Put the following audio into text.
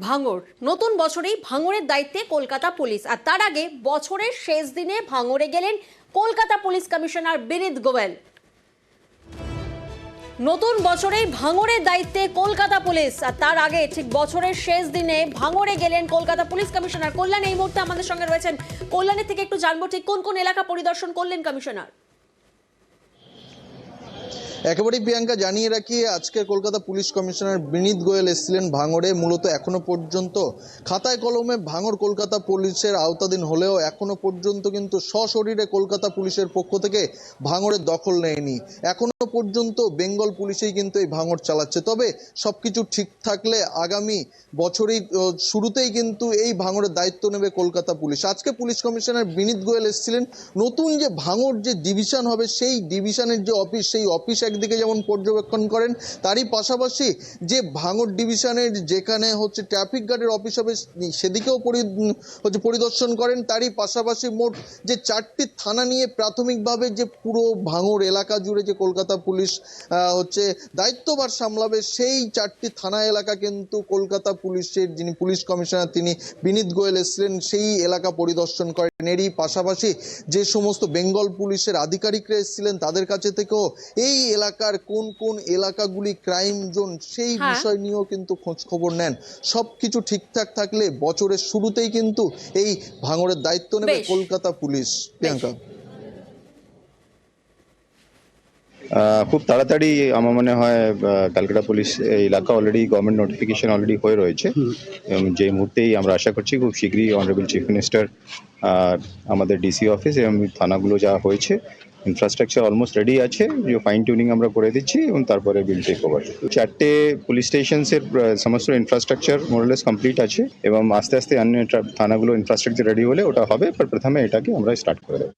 ভাঙড় নতুন বছরেই ভাঙড়ের দায়িত্বে কলকাতা পুলিশ, আর তার আগে বছরের শেষ দিনে ভাঙড়ে গেলেন কলকাতা পুলিশ কমিশনার বিনীত গোয়েল। নতুন বছরেই ভাঙড়ের দায়িত্বে কলকাতা পুলিশ, আর তার আগে ঠিক বছরের শেষ দিনে ভাঙড়ে গেলেন কলকাতা পুলিশ কমিশনার। কল্যাণ এই মুহূর্তে আমাদের সঙ্গে রয়েছেন। কল্যাণের থেকে একটু জানবো, ঠিক কোন কোন এলাকা পরিদর্শন করলেন কমিশনার? একেবারেই প্রিয়াঙ্কা, জানিয়ে রাখি আজকে কলকাতা পুলিশ কমিশনার বিনীত গোয়েল এসেছিলেন ভাঙড়ে। মূলত এখনো পর্যন্ত খাতায় কলমে ভাঙড় কলকাতা পুলিশের আওতাধীন হলেও এখনো পর্যন্ত কিন্তু সশরীরে কলকাতা পুলিশের পক্ষ থেকে ভাঙড়ের দখল নেয়নি। এখনো পর্যন্ত বেঙ্গল পুলিশেই কিন্তু এই ভাঙড় চালাচ্ছে। তবে সবকিছু ঠিক থাকলে আগামী বছরেই শুরুতেই কিন্তু এই ভাঙড়ের দায়িত্ব নেবে কলকাতা পুলিশ। আজকে পুলিশ কমিশনার বিনীত গোয়েল এসেছিলেন। নতুন যে ভাঙড় যে ডিভিশন হবে, সেই ডিভিশনের যে অফিস, সেই অফিস একদিকে যেমন পর্যবেক্ষণ করেন, তারই পাশাপাশি যে ভাঙড় ডিভিশনের যেখানে ট্রাফিক গার্ডের অফিস হবে সেদিকেও পরিদর্শন করেন। তারই পাশাপাশি মোট যে 4টি থানা নিয়ে প্রাথমিকভাবে যে পুরো ভাঙড় এলাকা জুড়ে যে কলকাতা পুলিশ দায়িত্বভার সামলাবে, সেই 4টি থানা এলাকা কিন্তু কলকাতা পুলিশের যিনি পুলিশ কমিশনার তিনি বিনীত গোয়েল এসেছিলেন সেই এলাকা পরিদর্শন করেন। এরই পাশাপাশি যে সমস্ত বেঙ্গল পুলিশের আধিকারিকরা এসেছিলেন তাদের কাছে থেকেও এই এলাকার কোন কোন এলাকাগুলি ক্রাইম জোন সেই বিষয় নিয়েও কিন্তু খোঁজ খবর নেন। সবকিছু ঠিকঠাক থাকলে বছরের শুরুতেই কিন্তু এই ভাঙড়ের দায়িত্ব নেবে কলকাতা পুলিশ। প্রিয়াঙ্কা, খুব তাড়াতাড়ি আমার মনে হয় ক্যালকাটা পুলিশ এলাকা অলরেডি গভর্নমেন্ট নোটিফিকেশন অলরেডি হয়ে রয়েছে, এবং যে মুহূর্তেই আমরা আশা করছি খুব শীঘ্রই অনারেবল চিফ মিনিস্টার আমাদের ডিসি অফিস এবং থানাগুলো যা হয়েছে ইনফ্রাস্ট্রাকচার অলমোস্ট রেডি আছে, যে ফাইন টিউনিং আমরা করে দিচ্ছি এবং তারপরে বিল টেক ওভার। 4টে পুলিশ স্টেশনসের সমস্ত ইনফ্রাস্ট্রাকচার মোরলেস কমপ্লিট আছে এবং আস্তে আস্তে অন্য থানাগুলো ইনফ্রাস্ট্রাকচার রেডি হলে ওটা হবে, প্রথমে এটাকে আমরা স্টার্ট করে দেবো।